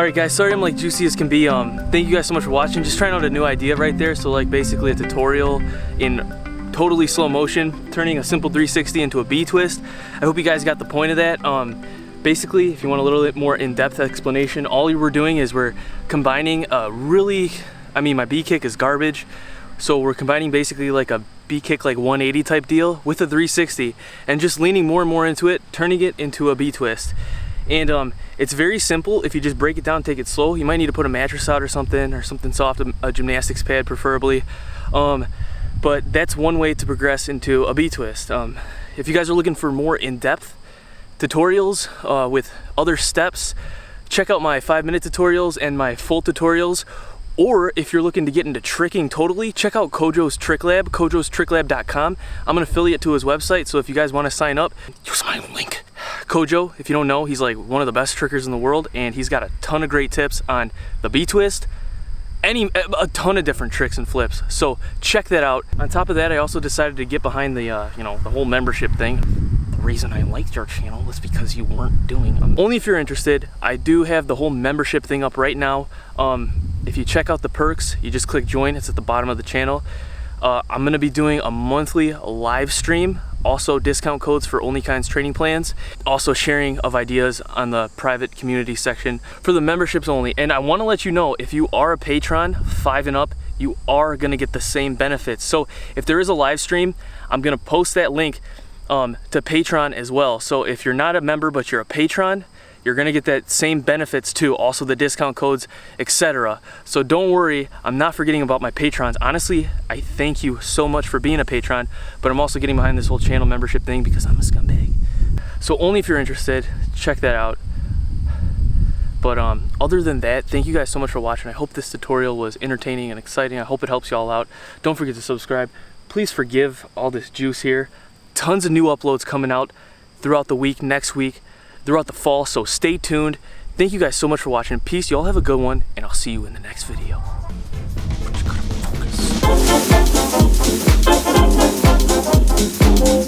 Alright guys, sorry I'm like juicy as can be. Thank you guys so much for watching. Just trying out a new idea right there. So like basically a tutorial in totally slow motion, turning a simple 360 into a B twist. I hope you guys got the point of that. Basically, if you want a little bit more in-depth explanation, all we're doing is we're combining my B kick is garbage. So we're combining basically like a B kick like 180 type deal with a 360 and just leaning more and more into it, turning it into a B twist. And it's very simple. If you just break it down, take it slow. You might need to put a mattress out or something soft, a gymnastics pad preferably. But that's one way to progress into a B twist. If you guys are looking for more in-depth tutorials with other steps, check out my 5-minute tutorials and my full tutorials. Or if you're looking to get into tricking totally, check out Kojo's Trick Lab, kojostricklab.com. I'm an affiliate to his website, so if you guys want to sign up, use my link. Kojo, if you don't know, he's like one of the best trickers in the world, and he's got a ton of great tips on the B twist, a ton of different tricks and flips. So check that out. On top of that, I also decided to get behind the the whole membership thing. The reason I liked your channel was because you weren't doing them. Only if you're interested. I do have the whole membership thing up right now. If you check out the perks, you just click join. It's at the bottom of the channel. I'm gonna be doing a monthly live stream, also discount codes for Only Kinds training plans, also sharing of ideas on the private community section for the memberships only. And I wanna let you know, if you are a patron, 5 and up, you are gonna get the same benefits. So if there is a live stream, I'm gonna post that link to Patreon as well. So if you're not a member, but you're a patron, you're gonna get that same benefits too, also the discount codes, etc. So don't worry, I'm not forgetting about my patrons. Honestly, I thank you so much for being a patron, but I'm also getting behind this whole channel membership thing because I'm a scumbag. So only if you're interested, check that out. But other than that, thank you guys so much for watching. I hope this tutorial was entertaining and exciting. I hope it helps you all out. Don't forget to subscribe. Please forgive all this juice here. Tons of new uploads coming out throughout the week, next week, throughout the fall, so stay tuned. Thank you guys so much for watching. Peace, y'all have a good one, and I'll see you in the next video. Just gotta focus.